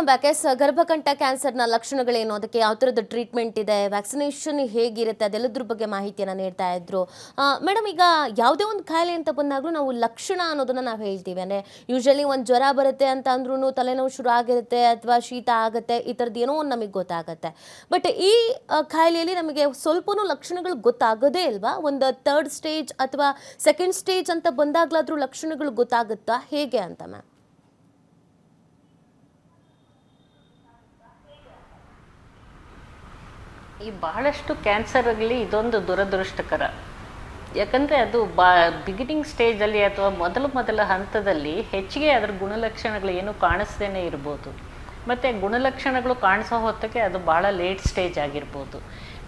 Welcome back. ಗರ್ಭಕಂಠ ಕ್ಯಾನ್ಸರ್ನ ಲಕ್ಷಣಗಳೇನು, ಅದಕ್ಕೆ ಯಾವ ಥರದ ಟ್ರೀಟ್ಮೆಂಟ್ ಇದೆ, ವ್ಯಾಕ್ಸಿನೇಷನ್ ಹೇಗಿರುತ್ತೆ, ಅದೆಲ್ಲದ್ರ ಬಗ್ಗೆ ಮಾಹಿತಿಯನ್ನು ನೀಡ್ತಾ ಇದ್ರು ಮೇಡಮ್. ಈಗ ಯಾವುದೇ ಒಂದು ಕಾಯಿಲೆ ಅಂತ ಬಂದಾಗಲೂ ನಾವು ಲಕ್ಷಣ ಅನ್ನೋದನ್ನು ನಾವು ಹೇಳ್ತೀವಿ. ಅಂದರೆ ಯೂಶಲಿ ಒಂದು ಜ್ವರ ಬರುತ್ತೆ ಅಂತ ಅಂದ್ರೂ ತಲೆನೋವು ಶುರು ಆಗಿರುತ್ತೆ ಅಥವಾ ಶೀತ ಆಗುತ್ತೆ, ಈ ಥರದ್ದು ಏನೋ ಒಂದು ನಮಗೆ ಗೊತ್ತಾಗುತ್ತೆ. ಬಟ್ ಈ ಕಾಯಿಲೆಯಲ್ಲಿ ನಮಗೆ ಸ್ವಲ್ಪನೂ ಲಕ್ಷಣಗಳು ಗೊತ್ತಾಗೋದೇ ಇಲ್ವಾ? ಒಂದು ಥರ್ಡ್ ಸ್ಟೇಜ್ ಅಥವಾ ಸೆಕೆಂಡ್ ಸ್ಟೇಜ್ ಅಂತ ಬಂದಾಗಲಾದ್ರೂ ಲಕ್ಷಣಗಳು ಗೊತ್ತಾಗುತ್ತಾ, ಹೇಗೆ ಅಂತ ಮ್ಯಾಮ್? ಈ ಬಹಳಷ್ಟು ಕ್ಯಾನ್ಸರ್ಗಳಲ್ಲಿ ಇದೊಂದು ದುರದೃಷ್ಟಕರ. ಯಾಕಂದರೆ ಅದು ಬಿಗಿನಿಂಗ್ ಸ್ಟೇಜಲ್ಲಿ ಅಥವಾ ಮೊದಲ ಹಂತದಲ್ಲಿ ಹೆಚ್ಚಿಗೆ ಅದರ ಗುಣಲಕ್ಷಣಗಳು ಏನು ಕಾಣಿಸ್ದೇ ಇರ್ಬೋದು. ಮತ್ತು ಗುಣಲಕ್ಷಣಗಳು ಕಾಣಿಸೋ ಹೊತ್ತಿಗೆ ಅದು ಭಾಳ ಲೇಟ್ ಸ್ಟೇಜ್ ಆಗಿರ್ಬೋದು.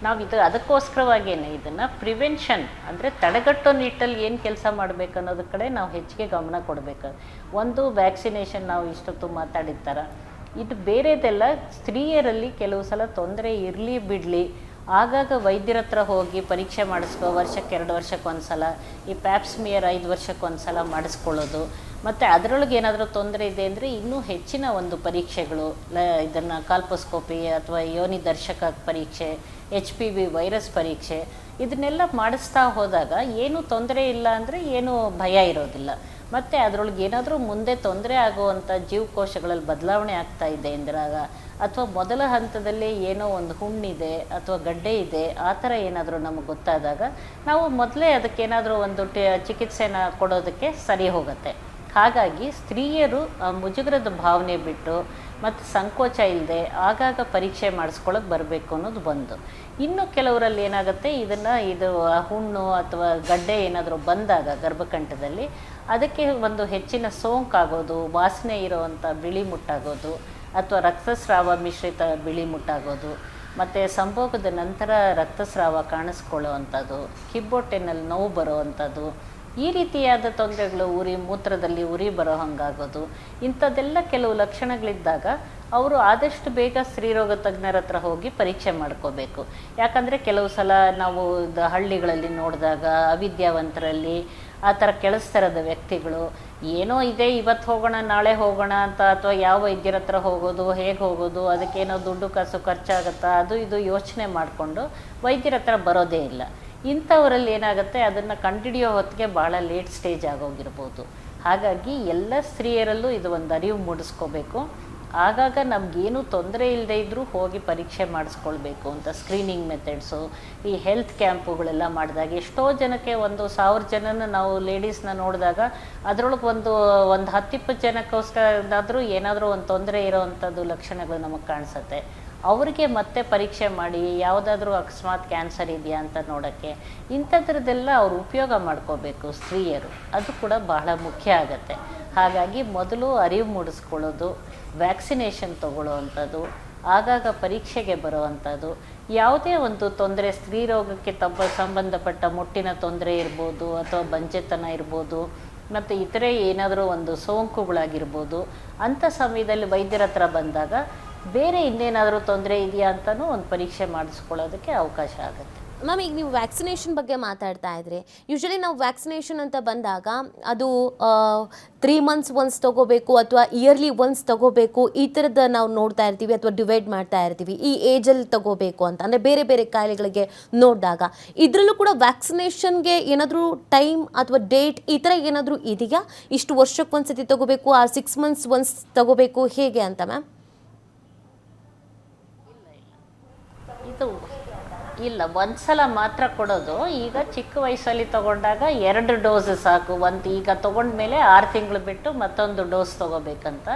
ನಾವು ಅದಕ್ಕೋಸ್ಕರವಾಗಿಯೇ ಇದನ್ನು ಪ್ರಿವೆನ್ಷನ್ ಅಂದರೆ ತಡೆಗಟ್ಟೋ ನಿಟ್ಟಲ್ಲಿ ಏನು ಕೆಲಸ ಮಾಡಬೇಕು ಅನ್ನೋದ್ರ ಕಡೆ ನಾವು ಹೆಚ್ಚಿಗೆ ಗಮನ ಕೊಡಬೇಕು. ಒಂದು ವ್ಯಾಕ್ಸಿನೇಷನ್, ನಾವು ಇಷ್ಟೊತ್ತು ಮಾತಾಡಿರ್ತಾರೆ. ಇದು ಬೇರೆದೆಲ್ಲ ಸ್ತ್ರೀಯರಲ್ಲಿ ಕೆಲವು ಸಲ ತೊಂದರೆ ಇರಲಿ ಬಿಡಲಿ, ಆಗಾಗ ವೈದ್ಯರ ಹತ್ರ ಹೋಗಿ ಪರೀಕ್ಷೆ ಮಾಡಿಸ್ಕೋ, ವರ್ಷಕ್ಕೆ 2 ವರ್ಷಕ್ಕೊಂದು ಸಲ, ಈ ಪ್ಯಾಪ್ಸ್ಮಿಯರ್ 5 ವರ್ಷಕ್ಕೊಂದು ಸಲ ಮಾಡಿಸ್ಕೊಳ್ಳೋದು. ಮತ್ತು ಅದರೊಳಗೆ ಏನಾದರೂ ತೊಂದರೆ ಇದೆ ಅಂದರೆ ಇನ್ನೂ ಹೆಚ್ಚಿನ ಒಂದು ಪರೀಕ್ಷೆಗಳು, ಇದನ್ನು ಕಾಲ್ಪೋಸ್ಕೋಪಿ ಅಥವಾ ಯೋನಿ ದರ್ಶಕ ಪರೀಕ್ಷೆ, HPV ವೈರಸ್ ಪರೀಕ್ಷೆ, ಇದನ್ನೆಲ್ಲ ಮಾಡಿಸ್ತಾ ಹೋದಾಗ ಏನೂ ತೊಂದರೆ ಇಲ್ಲ ಅಂದರೆ ಏನೂ ಭಯ ಇರೋದಿಲ್ಲ. ಮತ್ತು ಅದರೊಳಗೆ ಏನಾದರೂ ಮುಂದೆ ತೊಂದರೆ ಆಗುವಂಥ ಜೀವಕೋಶಗಳಲ್ಲಿ ಬದಲಾವಣೆ ಆಗ್ತಾ ಇದೆ ಅಂದಾಗ, ಅಥವಾ ಮೊದಲ ಹಂತದಲ್ಲಿ ಏನೋ ಒಂದು ಹುಣ್ಣಿದೆ ಅಥವಾ ಗಡ್ಡೆ ಇದೆ, ಆ ಥರ ಏನಾದರೂ ನಮಗೆ ಗೊತ್ತಾದಾಗ ನಾವು ಮೊದಲೇ ಅದಕ್ಕೇನಾದರೂ ಒಂದು ಚಿಕಿತ್ಸೆನ ಕೊಡೋದಕ್ಕೆ ಸರಿ ಹೋಗುತ್ತೆ. ಹಾಗಾಗಿ ಸ್ತ್ರೀಯರು ಮುಜುಗರದ ಭಾವನೆ ಬಿಟ್ಟು ಮತ್ತು ಸಂಕೋಚ ಇಲ್ಲದೆ ಆಗಾಗ ಪರೀಕ್ಷೆ ಮಾಡಿಸ್ಕೊಳ್ಳೋಕೆ ಬರಬೇಕು ಅನ್ನೋದು ಒಂದು. ಇನ್ನು ಕೆಲವರಲ್ಲಿ ಏನಾಗುತ್ತೆ, ಇದು ಹುಣ್ಣು ಅಥವಾ ಗಡ್ಡೆ ಏನಾದರೂ ಬಂದಾಗ ಗರ್ಭಕಂಠದಲ್ಲಿ ಅದಕ್ಕೆ ಒಂದು ಹೆಚ್ಚಿನ ಸೋಂಕಾಗೋದು, ವಾಸನೆ ಇರೋವಂಥ ಬಿಳಿ ಮುಟ್ಟಾಗೋದು ಅಥವಾ ರಕ್ತಸ್ರಾವ ಮಿಶ್ರಿತ ಬಿಳಿ ಮುಟ್ಟಾಗೋದು, ಮತ್ತು ಸಂಭೋಗದ ನಂತರ ರಕ್ತಸ್ರಾವ ಕಾಣಿಸ್ಕೊಳ್ಳುವಂಥದ್ದು, ಕಿಬ್ಬೊಟ್ಟೆನಲ್ಲಿ ನೋವು ಬರುವಂಥದ್ದು, ಈ ರೀತಿಯಾದ ತೊಂದರೆಗಳು, ಮೂತ್ರದಲ್ಲಿ ಉರಿ ಬರೋ ಹಂಗಾಗೋದು, ಇಂಥದ್ದೆಲ್ಲ ಕೆಲವು ಲಕ್ಷಣಗಳಿದ್ದಾಗ ಅವರು ಆದಷ್ಟು ಬೇಗ ಸ್ತ್ರೀರೋಗ ತಜ್ಞರ ಹತ್ರ ಹೋಗಿ ಪರೀಕ್ಷೆ ಮಾಡ್ಕೋಬೇಕು. ಯಾಕಂದರೆ ಕೆಲವು ಸಲ ನಾವು ಹಳ್ಳಿಗಳಲ್ಲಿ ನೋಡಿದಾಗ ಅವಿದ್ಯಾವಂತರಲ್ಲಿ, ಆ ಥರ ಕೆಲಸದ ವ್ಯಕ್ತಿಗಳು ಏನೋ ಇದೆ, ಇವತ್ತು ಹೋಗೋಣ ನಾಳೆ ಹೋಗೋಣ ಅಂತ, ಅಥವಾ ಯಾವ ವೈದ್ಯರ ಹತ್ರ ಹೋಗೋದು, ಹೇಗೆ ಹೋಗೋದು, ಅದಕ್ಕೇನೋ ದುಡ್ಡು ಕಾಸು ಖರ್ಚಾಗುತ್ತಾ, ಅದು ಇದು ಯೋಚನೆ ಮಾಡಿಕೊಂಡು ವೈದ್ಯರ ಹತ್ರ ಬರೋದೇ ಇಲ್ಲ. ಇಂಥವರಲ್ಲಿ ಏನಾಗುತ್ತೆ, ಅದನ್ನು ಕಂಡುಹಿಡಿಯೋ ಹೊತ್ತಿಗೆ ಭಾಳ ಲೇಟ್ ಸ್ಟೇಜ್ ಆಗೋಗಿರ್ಬೋದು. ಹಾಗಾಗಿ ಎಲ್ಲ ಸ್ತ್ರೀಯರಲ್ಲೂ ಇದು ಒಂದು ಅರಿವು ಮೂಡಿಸ್ಕೋಬೇಕು. ಆಗಾಗ ನಮಗೇನು ತೊಂದರೆ ಇಲ್ಲದೆ ಇದ್ದರೂ ಹೋಗಿ ಪರೀಕ್ಷೆ ಮಾಡಿಸ್ಕೊಳ್ಬೇಕು ಅಂತ ಸ್ಕ್ರೀನಿಂಗ್ ಮೆಥಡ್ಸು, ಈ ಹೆಲ್ತ್ ಕ್ಯಾಂಪುಗಳೆಲ್ಲ ಮಾಡಿದಾಗ ಎಷ್ಟೋ ಜನಕ್ಕೆ 1,000 ಜನನ ನಾವು ಲೇಡೀಸ್ನ ನೋಡಿದಾಗ ಅದರೊಳಗೆ ಒಂದು 10-20 ಜನಕ್ಕೋಸ್ಕರದಾದರೂ ಏನಾದರೂ ಒಂದು ತೊಂದರೆ ಇರೋವಂಥದ್ದು ಲಕ್ಷಣಗಳು ನಮಗೆ ಕಾಣಿಸುತ್ತೆ. ಅವರಿಗೆ ಮತ್ತೆ ಪರೀಕ್ಷೆ ಮಾಡಿ ಯಾವುದಾದ್ರೂ ಅಕಸ್ಮಾತ್ ಕ್ಯಾನ್ಸರ್ ಇದೆಯಾ ಅಂತ ನೋಡೋಕ್ಕೆ, ಇಂಥದ್ರದ್ದೆಲ್ಲ ಅವರು ಉಪಯೋಗ ಮಾಡ್ಕೋಬೇಕು ಸ್ತ್ರೀಯರು. ಅದು ಕೂಡ ಬಹಳ ಮುಖ್ಯ ಆಗುತ್ತೆ. ಹಾಗಾಗಿ ಮೊದಲು ಅರಿವು ಮೂಡಿಸ್ಕೊಳ್ಳೋದು, ವ್ಯಾಕ್ಸಿನೇಷನ್ ತಗೊಳ್ಳೋವಂಥದ್ದು, ಆಗಾಗ ಪರೀಕ್ಷೆಗೆ ಬರುವಂಥದ್ದು, ಯಾವುದೇ ಒಂದು ತೊಂದರೆ ಸ್ತ್ರೀ ರೋಗಕ್ಕೆ ಸಂಬಂಧಪಟ್ಟ ಮುಟ್ಟಿನ ತೊಂದರೆ ಇರ್ಬೋದು ಅಥವಾ ಬಂಜೆತನ ಇರ್ಬೋದು, ಮತ್ತು ಇತರೆ ಏನಾದರೂ ಒಂದು ಸೋಂಕುಗಳಾಗಿರ್ಬೋದು, ಅಂಥ ಸಮಯದಲ್ಲಿ ವೈದ್ಯರ ಹತ್ರ ಬಂದಾಗ ಬೇರೆ ಇನ್ನೇನಾದರೂ ತೊಂದರೆ ಇದೆಯಾ ಅಂತಲೂ ಒಂದು ಪರೀಕ್ಷೆ ಮಾಡಿಸ್ಕೊಳ್ಳೋದಕ್ಕೆ ಅವಕಾಶ ಆಗುತ್ತೆ. ಮ್ಯಾಮ್, ಈಗ ನೀವು ವ್ಯಾಕ್ಸಿನೇಷನ್ ಬಗ್ಗೆ ಮಾತಾಡ್ತಾ ಇದ್ರಿ. ಯೂಶಲಿ ನಾವು ವ್ಯಾಕ್ಸಿನೇಷನ್ ಅಂತ ಬಂದಾಗ ಅದು 3 months ಒನ್ಸ್ ತೊಗೋಬೇಕು ಅಥವಾ ಇಯರ್ಲಿ ಒನ್ಸ್ ತೊಗೋಬೇಕು, ಈ ಥರದ್ದು ನಾವು ನೋಡ್ತಾ ಇರ್ತೀವಿ ಅಥವಾ ಡಿವೈಡ್ ಮಾಡ್ತಾ ಇರ್ತೀವಿ. ಈ ಏಜಲ್ಲಿ ತೊಗೋಬೇಕು ಅಂತ ಅಂದರೆ ಬೇರೆ ಬೇರೆ ಕಾಯಿಲೆಗಳಿಗೆ ನೋಡಿದಾಗ ಇದರಲ್ಲೂ ಕೂಡ ವ್ಯಾಕ್ಸಿನೇಷನ್ಗೆ ಏನಾದರೂ ಟೈಮ್ ಅಥವಾ ಡೇಟ್ ಈ ಥರ ಏನಾದರೂ ಇದೆಯಾ? ಇಷ್ಟು ವರ್ಷಕ್ಕೊಂದ್ಸತಿ ತೊಗೋಬೇಕು, 6 months ಒನ್ಸ್ ತೊಗೋಬೇಕು, ಹೇಗೆ ಅಂತ ಮ್ಯಾಮ್? ಇಲ್ಲ, ಒಂದು ಸಲ ಮಾತ್ರ ಕೊಡೋದು. ಈಗ ಚಿಕ್ಕ ವಯಸ್ಸಲ್ಲಿ ತೊಗೊಂಡಾಗ 2 ಡೋಸ್ ಸಾಕು. ಈಗ ತೊಗೊಂಡ್ಮೇಲೆ 6 ತಿಂಗಳು ಬಿಟ್ಟು ಮತ್ತೊಂದು ಡೋಸ್ ತೊಗೋಬೇಕಂತ.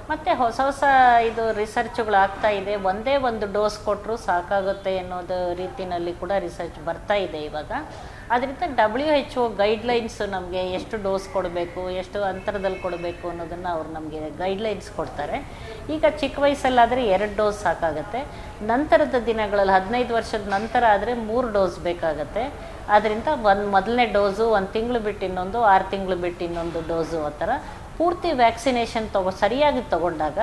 ಮತ್ತು ಹೊಸ ಇದು ರಿಸರ್ಚ್ಗಳು ಆಗ್ತಾ ಇದೆ. ಒಂದೇ ಒಂದು ಡೋಸ್ ಕೊಟ್ಟರು ಸಾಕಾಗುತ್ತೆ ಅನ್ನೋದು ರೀತಿಯಲ್ಲಿ ಕೂಡ ರಿಸರ್ಚ್ ಬರ್ತಾ ಇದೆ ಇವಾಗ. ಅದರಿಂದ WHO ಗೈಡ್ಲೈನ್ಸ್ ನಮಗೆ ಎಷ್ಟು ಡೋಸ್ ಕೊಡಬೇಕು, ಎಷ್ಟು ಅಂತರದಲ್ಲಿ ಕೊಡಬೇಕು ಅನ್ನೋದನ್ನು ಅವ್ರು ನಮಗೆ ಗೈಡ್ಲೈನ್ಸ್ ಕೊಡ್ತಾರೆ. ಈಗ ಚಿಕ್ಕ ವಯಸ್ಸಲ್ಲಾದರೆ 2 ಡೋಸ್ ಸಾಕಾಗುತ್ತೆ. ನಂತರದ ದಿನಗಳಲ್ಲಿ 15 ವರ್ಷದ ನಂತರ ಆದರೆ 3 ಡೋಸ್ ಬೇಕಾಗತ್ತೆ. ಆದ್ದರಿಂದ ಮೊದಲನೇ ಡೋಸು 1 ತಿಂಗಳು ಬಿಟ್ಟು ಇನ್ನೊಂದು, 6 ತಿಂಗಳು ಬಿಟ್ಟು ಇನ್ನೊಂದು ಡೋಸು, ಆ ಥರ ಪೂರ್ತಿ ವ್ಯಾಕ್ಸಿನೇಷನ್ ಸರಿಯಾಗಿ ತಗೊಂಡಾಗ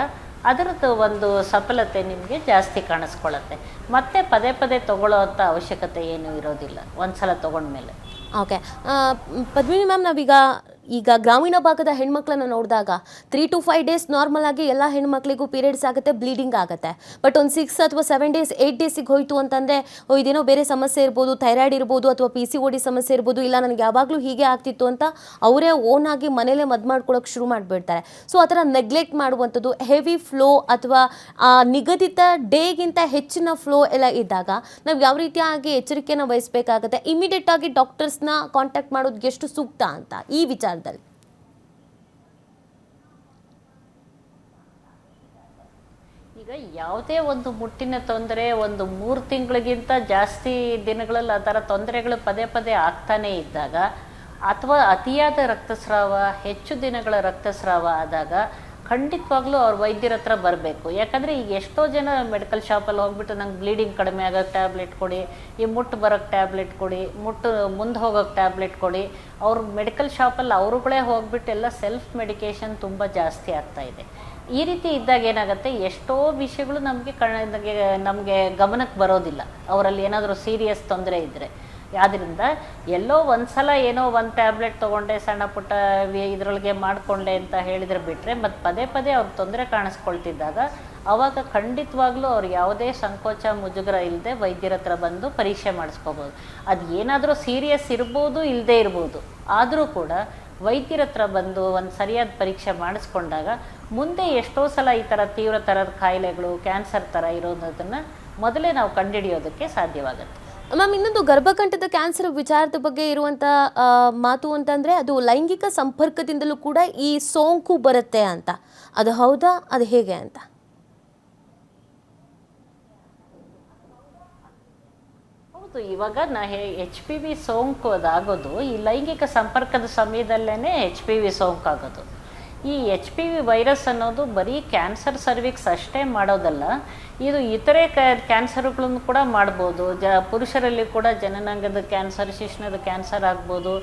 ಅದರದ್ದು ಒಂದು ಸಫಲತೆ ನಿಮಗೆ ಜಾಸ್ತಿ ಕಾಣಿಸ್ಕೊಳ್ಳುತ್ತೆ. ಮತ್ತೆ ಪದೇ ತಗೊಳ್ಳೋ ಅಂಥ ಅವಶ್ಯಕತೆ ಏನೂ ಇರೋದಿಲ್ಲ ಒಂದು ಸಲ ತೊಗೊಂಡ್ಮೇಲೆ. ಓಕೆ, ಪದ್ಮಿನಿ ಮ್ಯಾಮ್, ನಾವೀಗ ಈಗ ಗ್ರಾಮೀಣ ಭಾಗದ ಹೆಣ್ಮಕ್ಳನ್ನ ನೋಡಿದಾಗ 3 to 5 ಡೇಸ್ ನಾರ್ಮಲ್ ಆಗಿ ಎಲ್ಲ ಹೆಣ್ಮಕ್ಳಿಗೂ ಪೀರಿಯಡ್ಸ್ ಆಗುತ್ತೆ, ಬ್ಲೀಡಿಂಗ್ ಆಗುತ್ತೆ. ಬಟ್ ಒಂದು 6 ಅಥವಾ 7 ಡೇಸ್ 8 ಡೇಸಿಗೆ ಹೋಯಿತು ಅಂತಂದರೆ ಇದೇನೋ ಬೇರೆ ಸಮಸ್ಯೆ ಇರ್ಬೋದು, ಥೈರಾಯ್ಡ್ ಇರ್ಬೋದು ಅಥವಾ PCOD ಸಮಸ್ಯೆ ಇರ್ಬೋದು, ಇಲ್ಲ ನನಗೆ ಯಾವಾಗಲೂ ಹೀಗೆ ಆಗ್ತಿತ್ತು ಅಂತ ಅವರೇ ಓನ್ ಆಗಿ ಮನೇಲೇ ಮದ್ದು ಮಾಡ್ಕೊಳ್ಳೋಕೆ ಶುರು ಮಾಡಿಬಿಡ್ತಾರೆ. ಸೊ ಆ ಥರ ನೆಗ್ಲೆಕ್ಟ್ ಮಾಡುವಂಥದ್ದು, ಹೆವಿ ಫ್ಲೋ ಅಥವಾ ನಿಗದಿತ ಡೇಗಿಂತ ಹೆಚ್ಚಿನ ಫ್ಲೋ ಎಲ್ಲ ಇದ್ದಾಗ ನಾವು ಯಾವ ರೀತಿಯಾಗಿ ಎಚ್ಚರಿಕೆನ ವಹಿಸಬೇಕಾಗುತ್ತೆ, ಇಮಿಡಿಯೇಟ್ ಆಗಿ ಡಾಕ್ಟರ್ಸ್ನ ಕಾಂಟ್ಯಾಕ್ಟ್ ಮಾಡೋದು ಎಷ್ಟು ಸೂಕ್ತ ಅಂತ ಈ ವಿಚಾರದಲ್ಲಿ? ಈಗ ಯಾವುದೇ ಒಂದು ಮುಟ್ಟಿನ ತೊಂದರೆ ಒಂದು 3 ತಿಂಗಳಿಗಿಂತ ಜಾಸ್ತಿ ದಿನಗಳಲ್ಲಿ ಆ ಥರ ತೊಂದರೆಗಳು ಪದೇ ಪದೇ ಆಗ್ತಾನೇ ಇದ್ದಾಗ, ಅಥವಾ ಅತಿಯಾದ ರಕ್ತಸ್ರಾವ, ಹೆಚ್ಚು ದಿನಗಳ ರಕ್ತಸ್ರಾವ ಆದಾಗ ಖಂಡಿತವಾಗ್ಲೂ ಅವ್ರ ವೈದ್ಯರ ಹತ್ರ ಬರಬೇಕು. ಯಾಕಂದರೆ ಈಗ ಎಷ್ಟೋ ಜನ ಮೆಡಿಕಲ್ ಶಾಪಲ್ಲಿ ಹೋಗ್ಬಿಟ್ಟು ನಂಗೆ ಬ್ಲೀಡಿಂಗ್ ಕಡಿಮೆ ಆಗೋಕ್ಕೆ ಟ್ಯಾಬ್ಲೆಟ್ ಕೊಡಿ, ಈ ಮುಟ್ಟು ಬರೋಕ್ಕೆ ಟ್ಯಾಬ್ಲೆಟ್ ಕೊಡಿ, ಮುಟ್ಟು ಮುಂದೆ ಹೋಗೋಕ್ಕೆ ಟ್ಯಾಬ್ಲೆಟ್ ಕೊಡಿ, ಅವ್ರು ಮೆಡಿಕಲ್ ಶಾಪಲ್ಲಿ ಅವರುಗಳೇ ಹೋಗ್ಬಿಟ್ಟು ಎಲ್ಲ ಸೆಲ್ಫ್ ಮೆಡಿಕೇಷನ್ ತುಂಬ ಜಾಸ್ತಿ ಆಗ್ತಾ ಇದೆ. ಈ ರೀತಿ ಇದ್ದಾಗ ಏನಾಗುತ್ತೆ, ಎಷ್ಟೋ ವಿಷಯಗಳು ನಮಗೆ ಗಮನಕ್ಕೆ ಬರೋದಿಲ್ಲ ಅವರಲ್ಲಿ ಏನಾದರೂ ಸೀರಿಯಸ್ ತೊಂದರೆ ಇದ್ದರೆ. ಆದ್ದರಿಂದ ಎಲ್ಲೋ ಒಂದು ಸಲ ಏನೋ ಒಂದು ಟ್ಯಾಬ್ಲೆಟ್ ತೊಗೊಂಡೆ, ಸಣ್ಣ ಪುಟ್ಟ ಇದರೊಳಗೆ ಮಾಡಿಕೊಂಡೆ ಅಂತ ಹೇಳಿದರೆ ಬಿಟ್ಟರೆ, ಮತ್ತು ಪದೇ ಪದೇ ಅವ್ರಿಗೆ ತೊಂದರೆ ಕಾಣಿಸ್ಕೊಳ್ತಿದ್ದಾಗ ಆವಾಗ ಖಂಡಿತವಾಗ್ಲೂ ಅವ್ರು ಯಾವುದೇ ಸಂಕೋಚ ಮುಜುಗರ ಇಲ್ಲದೆ ವೈದ್ಯರ ಹತ್ರ ಬಂದು ಪರೀಕ್ಷೆ ಮಾಡಿಸ್ಕೋಬೋದು. ಅದು ಏನಾದರೂ ಸೀರಿಯಸ್ ಇರ್ಬೋದು, ಇಲ್ಲದೇ ಇರ್ಬೋದು, ಆದರೂ ಕೂಡ ವೈದ್ಯರ ಹತ್ರ ಬಂದು ಒಂದು ಸರಿಯಾದ ಪರೀಕ್ಷೆ ಮಾಡಿಸ್ಕೊಂಡಾಗ ಮುಂದೆ ಎಷ್ಟೋ ಸಲ ಈ ಥರ ತೀವ್ರ ಥರದ ಕಾಯಿಲೆಗಳು, ಕ್ಯಾನ್ಸರ್ ಥರ ಇರೋದನ್ನು ಮೊದಲೇ ನಾವು ಕಂಡುಹಿಡಿಯೋದಕ್ಕೆ ಸಾಧ್ಯವಾಗುತ್ತೆ. ಮ್ಯಾಮ್, ಇನ್ನೊಂದು ಗರ್ಭಕಂಠದ ಕ್ಯಾನ್ಸರ್ ವಿಚಾರದ ಬಗ್ಗೆ ಇರುವಂಥ ಮಾತು ಅಂತಂದರೆ ಅದು ಲೈಂಗಿಕ ಸಂಪರ್ಕದಿಂದಲೂ ಕೂಡ ಈ ಸೋಂಕು ಬರುತ್ತೆ ಅಂತ. ಅದು ಹೌದಾ? ಅದು ಹೇಗೆ ಅಂತ? ಹೌದು, ಇವಾಗ HPV ಸೋಂಕು ಅದಾಗೋದು ಈ ಲೈಂಗಿಕ ಸಂಪರ್ಕದ ಸಮಯದಲ್ಲೇ HPV ಸೋಂಕು ಆಗೋದು. ಈ HPV ವೈರಸ್ ಅನ್ನೋದು ಬರೀ ಕ್ಯಾನ್ಸರ್ ಸರ್ವಿಕ್ಸ್ ಅಷ್ಟೇ ಮಾಡೋದಲ್ಲ, ಇದು ಇತರೆ ಕ್ಯಾನ್ಸರ್ಗಳನ್ನು ಕೂಡ ಮಾಡ್ಬೋದು. ಪುರುಷರಲ್ಲಿ ಕೂಡ ಜನನಾಂಗದ ಕ್ಯಾನ್ಸರ್, ಶಿಶ್ನದ ಕ್ಯಾನ್ಸರ್ ಆಗ್ಬೋದು,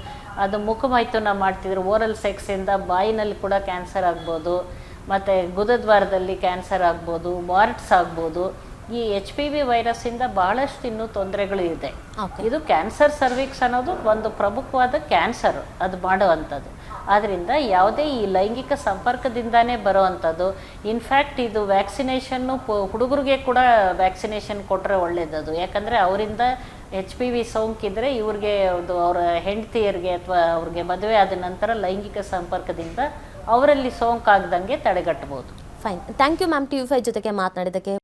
ಅದು ಮುಖಮೈಥುನ ಮಾಡ್ತಿದ್ರು ಓರಲ್ ಸೆಕ್ಸಿಂದ ಬಾಯಿನಲ್ಲಿ ಕೂಡ ಕ್ಯಾನ್ಸರ್ ಆಗ್ಬೋದು, ಮತ್ತು ಗುದದ್ವಾರದಲ್ಲಿ ಕ್ಯಾನ್ಸರ್ ಆಗ್ಬೋದು, ವಾರ್ಟ್ಸ್ ಆಗ್ಬೋದು. ಈ HPV ವೈರಸ್ಸಿಂದ ಬಹಳಷ್ಟು ಇನ್ನೂ ತೊಂದರೆಗಳು ಇದೆ. ಇದು ಕ್ಯಾನ್ಸರ್ ಸರ್ವಿಕ್ಸ್ ಅನ್ನೋದು ಒಂದು ಪ್ರಮುಖವಾದ ಕ್ಯಾನ್ಸರ್ ಅದು ಮಾಡುವಂಥದ್ದು. ಆದ್ದರಿಂದ ಯಾವುದೇ ಈ ಲೈಂಗಿಕ ಸಂಪರ್ಕದಿಂದಾನೇ ಬರೋವಂಥದ್ದು. ಇನ್ಫ್ಯಾಕ್ಟ್ ಇದು ವ್ಯಾಕ್ಸಿನೇಷನ್ನು ಹುಡುಗರಿಗೆ ಕೂಡ ವ್ಯಾಕ್ಸಿನೇಷನ್ ಕೊಟ್ಟರೆ ಒಳ್ಳೆಯದದು. ಯಾಕಂದರೆ ಅವರಿಂದ HPV ಸೋಂಕಿದ್ರೆ ಇವ್ರಿಗೆ ಅವರ ಹೆಂಡತಿಯರಿಗೆ ಅಥವಾ ಅವ್ರಿಗೆ ಮದುವೆ ಆದ ನಂತರ ಲೈಂಗಿಕ ಸಂಪರ್ಕದಿಂದ ಅವರಲ್ಲಿ ಸೋಂಕಾಗ್ದಂಗೆ ತಡೆಗಟ್ಟಬಹುದು. Fine, thank you ma'am, TV5 ಜೊತೆಗೆ ಮಾತನಾಡಿದ್ದಕ್ಕೆ.